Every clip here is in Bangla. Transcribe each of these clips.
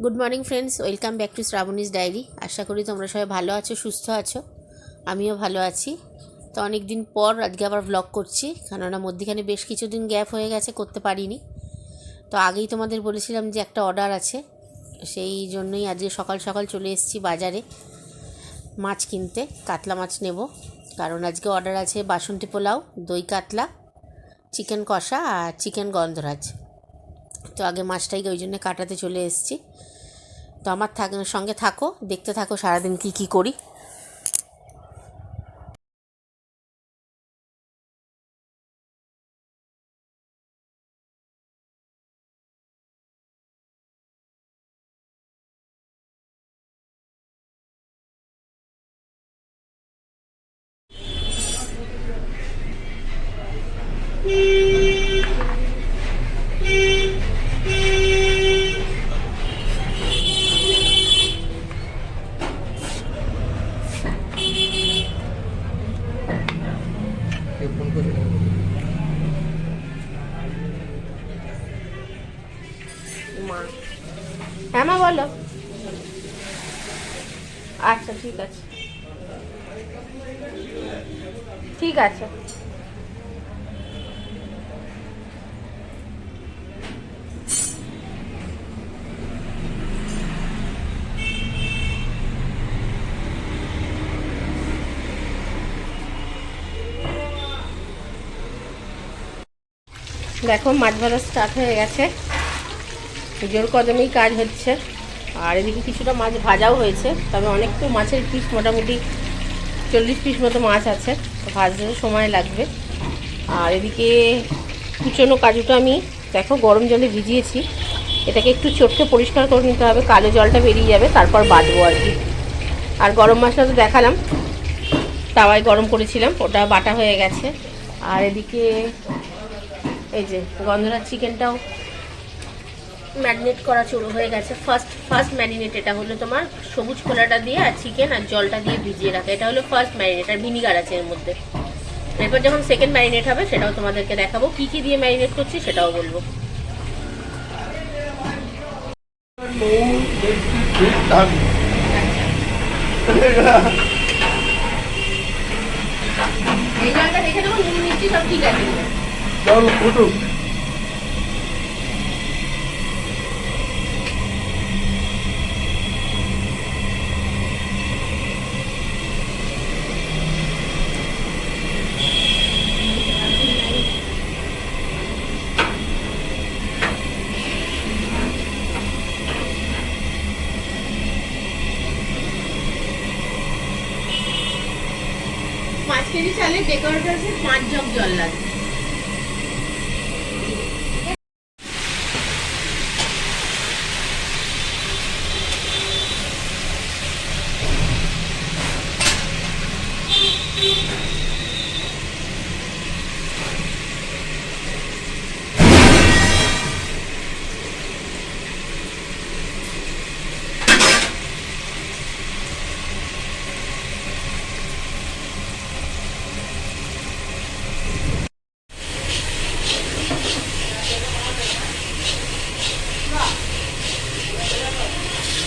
Good morning friends, welcome back to Shrabani's diary. আশা করি তোমরা সবাই ভালো আছো, সুস্থ আছো। আমিও ভালো আছি। তো অনেক দিন পর আজকে আবার ব্লগ করছি, কেননা মধ্যিখানে বেশ কিছুদিন গ্যাপ হয়ে গেছে, করতে পারিনি। তো আগেই তোমাদের বলেছিলাম যে একটা অর্ডার আছে, সেই জন্যই আজকে সকাল সকাল চলে এসেছি বাজারে মাছ কিনতে। কাতলা মাছ নেব, কারণ আজকে অর্ডার আছে বাসন্তী পোলাও, দই কাতলা, চিকেন কষা আর চিকেন গন্ধরাজ। তো আগে মাছটাই ওই জন্য কাটাতে চলে এসেছি। তো আমার সঙ্গে থাকো, দেখতে থাকো সারাদিন কি করি। মা, হ্যাঁ মা বলো। আচ্ছা ঠিক আছে, ঠিক আছে। দেখো মাছ ভাজা স্টার্ট হয়ে গেছে, জোর কদমেই কাজ হচ্ছে। আর এদিকে কিছুটা মাছ ভাজাও হয়েছে, তবে অনেক তো মাছের পিস, মোটামুটি 40 পিস মতো মাছ আছে, তো ভাজতে সময় লাগবে। আর এদিকে কুচনো কাজুটা আমি দেখো গরম জলে ভিজিয়েছি, এটাকে একটু চটকে পরিষ্কার করে নিতে হবে, কালো জলটা বেরিয়ে যাবে, তারপর বাটবো আর কি। আর গরম মশলা তো দেখালাম, তাওয়ায় গরম করেছিলাম, ওটা বাটা হয়ে গেছে। আর এদিকে এই যে গন্ধরাজ চিকেনটাও ম্যারিনেট করা শুরু হয়ে গেছে। ফার্স্ট ম্যারিনেট এটা হলো তোমার সবুজ খোলাটা দিয়ে আর চিকেন আর জলটা দিয়ে ভিজিয়ে রাখা, এটা হলো ফার্স্ট ম্যারিনেট, আর ভিনিগার আছে এর মধ্যে। এরপর যখন সেকেন্ড ম্যারিনেট হবে সেটাও তোমাদেরকে দেখাবো, কি কি দিয়ে ম্যারিনেট করছি সেটাও বলবো। এই জলটা দেখে নেবো, নুন মিষ্টি সব ঠিক আছে। পাঁচ কেজি চালে ডেকোরেটরসের 5 জগ জল লাগে।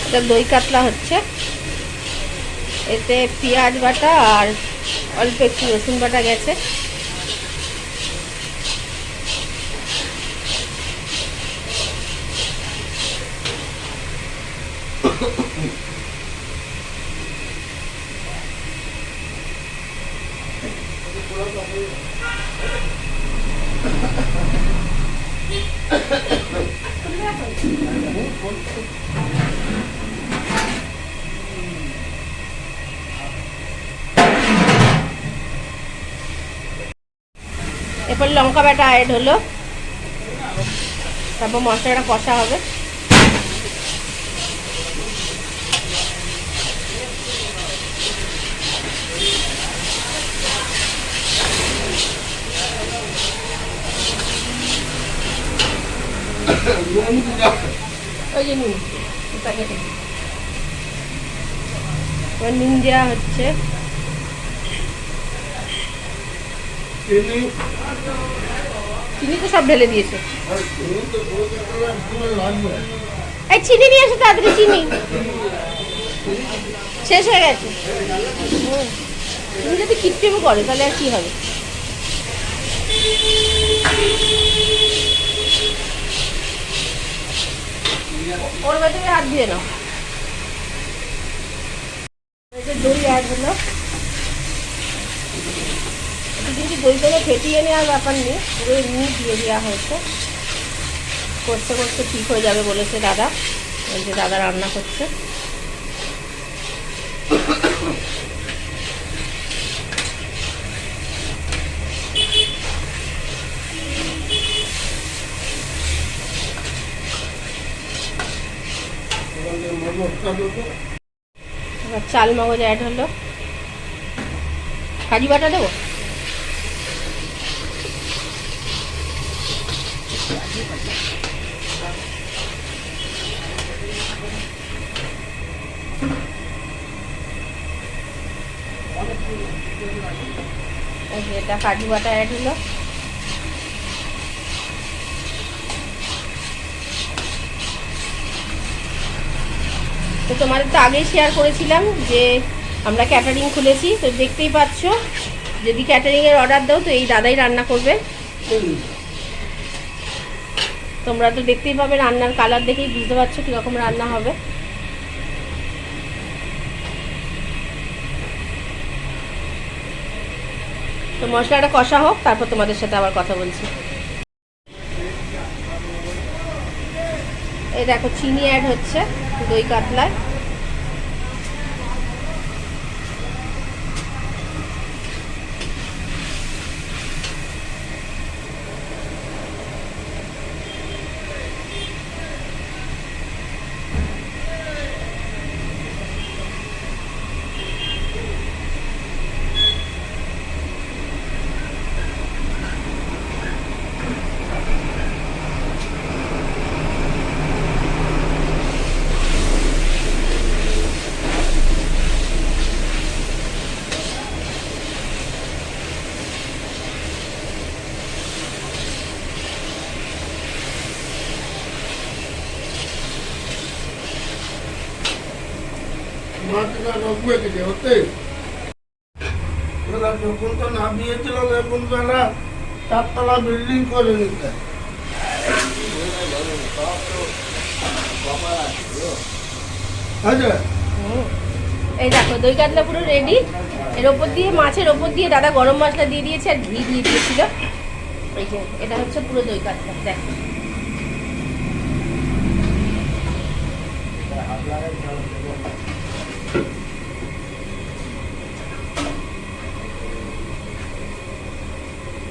এটা দই কাতলা হচ্ছে, এতে পেঁয়াজ বাটা আর অল্প একটু রসুন বাটা গেছে। এরপর লঙ্কা বাটা অ্যাড হলো, তারপর মশলাটা কষা হবে। ওই যে নুন প্যাকেটে, এবার নুন দেওয়া হচ্ছে, চিনি তো সব ঢেলে দিয়েছে। এই চিনি নিয়ে এসো তাড়াতাড়ি, চিনি শেষ হয়ে গেছে। তুমি যদি কিপটেমো করো তাহলে আর কি হবে। ওর ভেতরে হাত দিয়ে নাও। দই অ্যাড হলো, কিন্তু দইটাকে ফেটিয়ে নেওয়ার ব্যাপার নেই, পুরো এমনি দিয়ে দেওয়া হয়েছে। করতে করতে ঠিক হয়ে যাবে বলেছে দাদা। ওই যে দাদা রান্না করছে। এবার চাল মগজ অ্যাড হলো। কাজু বাটা দেবো? এটা কাজু বাটা অ্যাড হলো। তো তোমাদের তো আগেই শেয়ার করেছিলাম যে আমরা ক্যাটারিং খুলেছি, তো দেখতেই পাচ্ছ। যদি ক্যাটারিংয়ের অর্ডার দাও তো এই দাদাই রান্না করবে। তোমরা তো দেখতেই পাবে, রান্নার কালার দেখেই বুঝতে পারছো কীরকম রান্না হবে। তো মশলাটা কষা হোক, তারপর তোমাদের সাথে আবার কথা বলছি। এই দেখো চিনি অ্যাড হচ্ছে দই কাতলায়। যখন তো নামিয়েছিল এখন তারা 4 তলা বিল্ডিং করে নিতে। এই দেখো দই কাতলা পুরো রেডি। এর ওপর দিয়ে, মাছের ওপর দিয়ে দাদা গরম মশলা দিয়ে দিয়েছে আর ঘি দিয়ে দিয়েছিল। এই যে এটা হচ্ছে পুরো দই কাতলা। দেখো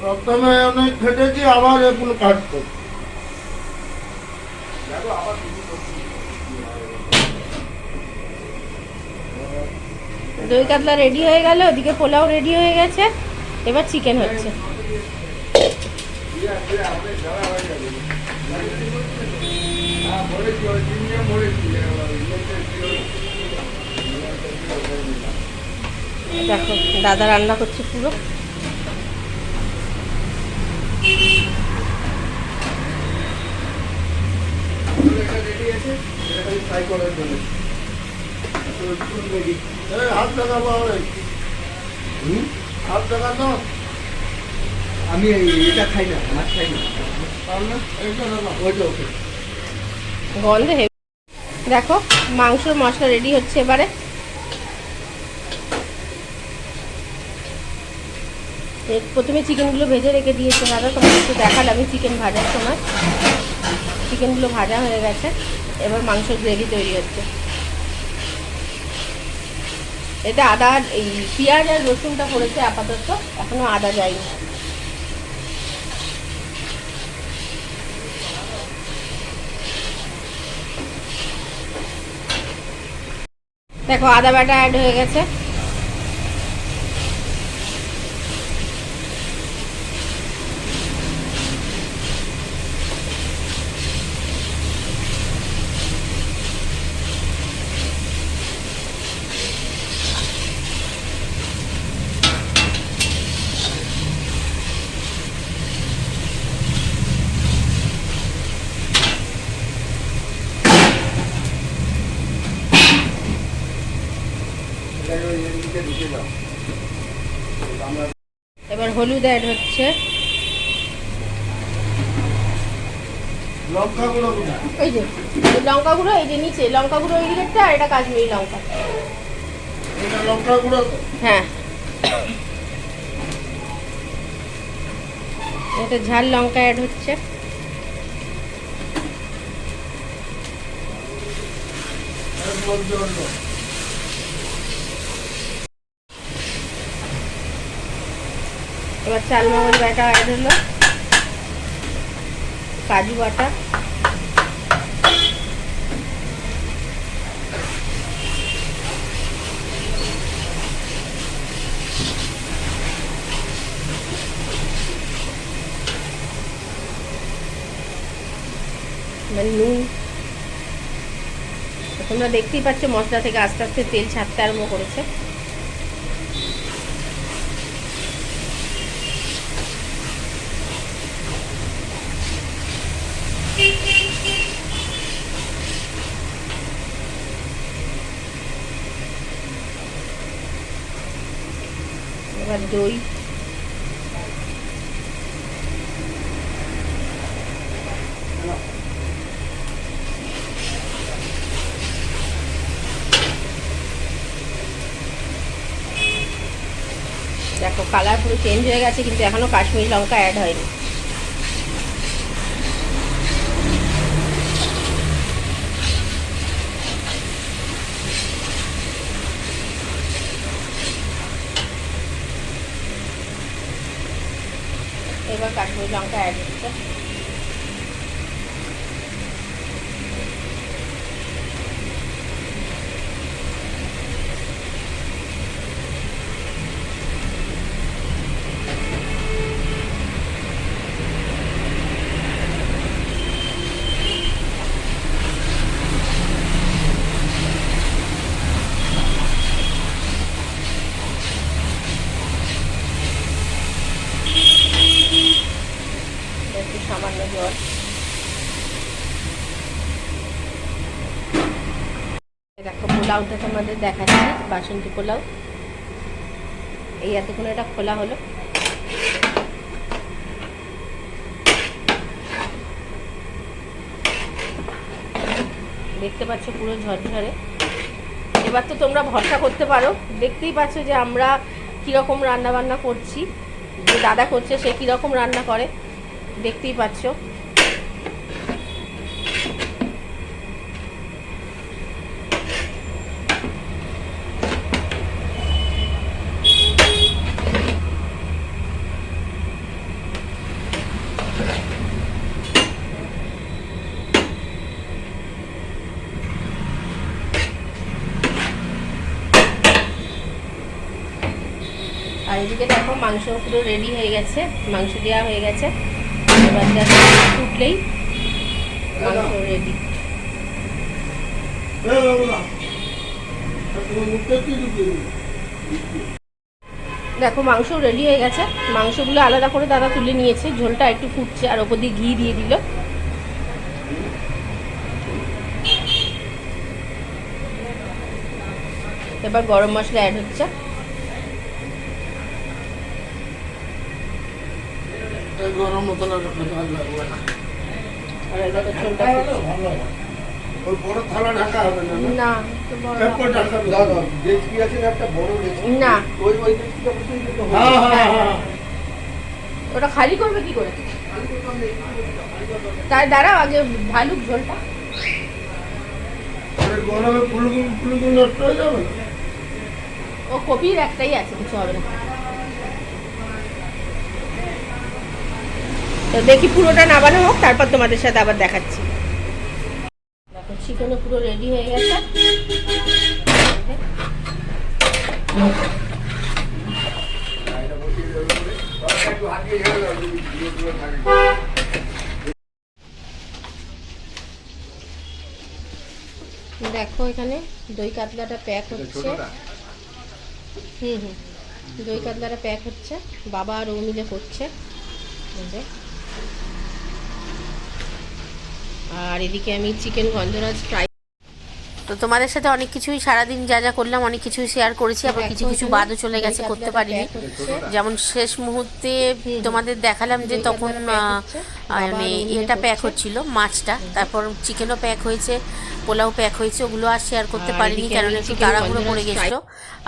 প্রথমে অনেক খেটেছি, আবার এখন কাটতো। দই কাতলা রেডি হয়ে গেল, ওদিকে পোলাও রেডি হয়ে গেছে, এবার চিকেন হচ্ছে। দেখো দাদা রান্না করছে পুরো। আমি এটা খাই না, মাছ খাই না। গন্ধে হেভি। দেখো মাংসর মশলা রেডি হচ্ছে এবারে। প্রথমে চিকেনগুলো ভেজে রেখে দিয়েছে দাদা, তোমাকে একটু দেখাল আমি চিকেন ভাজার সময়। চিকেনগুলো ভাজা হয়ে গেছে, এবার মাংসের গ্রেভি তৈরি হচ্ছে। এতে আদা, এই পেঁয়াজ আর রসুনটা পড়েছে আপাতত, এখনো আদা যায়নি। দেখো আদা বাটা অ্যাড হয়ে গেছে। এবার হলুদ অ্যাড হচ্ছে, লঙ্কা গুঁড়ো এই যে লঙ্কা গুঁড়ো, এই যে নিচে লঙ্কা গুঁড়ো এই দিকেরটা, আর এটা কাশ্মীরি লঙ্কা। এটা লঙ্কা গুঁড়ো তো? হ্যাঁ, এটা ঝাল লঙ্কা অ্যাড হচ্ছে, এবার চাল মগজ বাটা অ্যাড হলো, কাজু বাটা, নুন। তোমরা দেখতেই পাচ্ছ মশলা থেকে আস্তে আস্তে তেল ছাড়তে আরম্ভ করেছে। এবার দই, দেখো কালার পুরো চেঞ্জ হয়ে গেছে, কিন্তু এখনো কাশ্মীরি লঙ্কা অ্যাড হয়নি। এবার কাশ্মীরি লঙ্কা অ্যাড হচ্ছে, একটু সামান্য জল। দেখো পোলাওটা তোমাদের দেখাচ্ছি, বাসন্তী পোলাও। এই এতক্ষণ এটা খোলা হলো, দেখতে পাচ্ছ পুরো ঝরঝরে। এবার তো তোমরা ভরসা করতে পারো, দেখতেই পাচ্ছ যে আমরা কীরকম রান্না বান্না করছি, যে দাদা করছে সে কীরকম রান্না করে, দেখতেই পাচ্ছ। আর এদিকে দেখো মাংস পুরো রেডি হয়ে গেছে, মাংস দেওয়া হয়ে গেছে। এবার ফুটলেই মাংস রেডি। দেখো মাংস রেডি হয়ে গেছে, মাংসগুলো আলাদা করে দাদা তুলে নিয়েছে, ঝোলটা একটু ফুটছে, আর ওপর দিয়ে ঘি দিয়ে দিল। এবার গরম মশলা অ্যাড হচ্ছে, গরম মশলা আর এবার ঝোলটা ফুটছে। ওই বড় থালা ঢাকা হবে না? না তো বড় এরপর ঢাকা হবে। দাদা ডেচকি আছে না একটা বড় ডেচকি? না, ওই ওই ডেচকিটা বসেই দিতে হবে। হ্যাঁ হ্যাঁ হ্যাঁ। ওটা খালি করবে কি করে? তাই দাঁড়াও আগে ভালুক ঝোলটা। আরে গরমে ফুলগুলো নষ্ট হয়ে যাবে না? ও কপির একটাই আছে, কিছু হবে না। তো দেখি পুরোটা নামানো হোক, তারপর তোমাদের সাথে আবার দেখাচ্ছি। দেখো চিকেনও পুরো রেডি হয়ে গেছে। দেখো এখানে দই কাতলাটা প্যাক হচ্ছে। দই কাতলাটা প্যাক হচ্ছে, বাবা আর ও মিলে করছে। আর এদিকে আমি চিকেন গন্ধরাজ ফ্রাই তো তোমাদের সাথে অনেক কিছুই সারাদিন যা যা করলাম অনেক কিছুই শেয়ার করেছি, আবার কিছু কিছু বাদও চলে গেছে, করতে পারিনি। যেমন শেষ মুহূর্তে তোমাদের দেখালাম যে তখন মানে এটা প্যাক হচ্ছিল মাছটা, তারপর চিকেনও প্যাক হয়েছে, পোলাও প্যাক হয়েছে, ওগুলো আর শেয়ার করতে পারিনি কারণ একটু তাড়াহুড়ো পড়ে গেছিলো।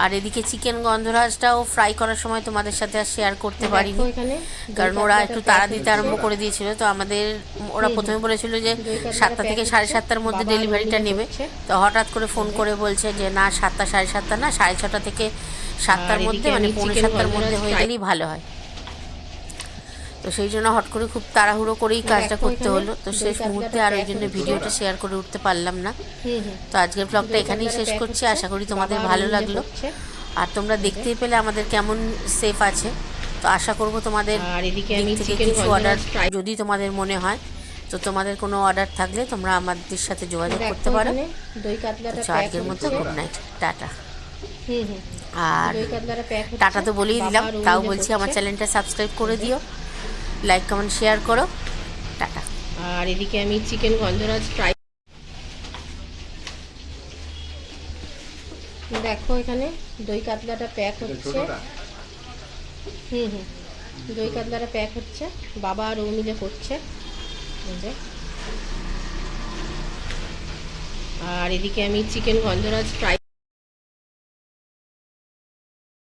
আর এদিকে চিকেন গন্ধরাজটাও ফ্রাই করার সময় তোমাদের সাথে আর শেয়ার করতে পারিনি, কারণ ওরা একটু তাড়া দিতে আরম্ভ করে দিয়েছিল। তো আমাদের ওরা প্রথমে বলেছিল যে 7টা থেকে 7:30টার মধ্যে ডেলিভারিটা নেবে, তো হঠাৎ করে ফোন করে বলছে যে না 7টা 7:30 না, 6:30 থেকে 7টার মধ্যে, মানে 6:45টার মধ্যে হয়ে গেলেই ভালো হয়। তো সেই জন্য হট করে খুব তাড়াহুড়ো করেই কাজটা করতে হলো। তো শেষ মুহূর্তে আর ওই জন্য ভিডিওটা শেয়ার করে উঠতে পারলাম না। তো আজকের ব্লগটা এখানেই শেষ করছি, আশা করি তোমাদের ভালো লাগলো। আর তোমরা দেখতেই পেলে আমাদের কেমন সেফ আছে। তো আশা করব তোমাদের দিক থেকে কিছু অর্ডার যদি তোমাদের মনে হয়, তো তোমাদের কোনো অর্ডার থাকলে তোমরা আমাদের সাথে যোগাযোগ করতে পারো। তো আজকের মতো গুড নাইট, টাটা। আর টাটা তো বলেই দিলাম, তাও বলছি আমার চ্যানেলটা সাবস্ক্রাইব করে দিও, লাইক কমেন্ট শেয়ার করো, টাটা। আর এদিকে আমি চিকেন গন্ধরাজ ফ্রাই, দেখো এখানে দই কাতলাটা প্যাক হচ্ছে। দই কাতলাটা প্যাক হচ্ছে, বাবা আর ও মিলে করছে। আর এদিকে আমি চিকেন গন্ধরাজ ফ্রাই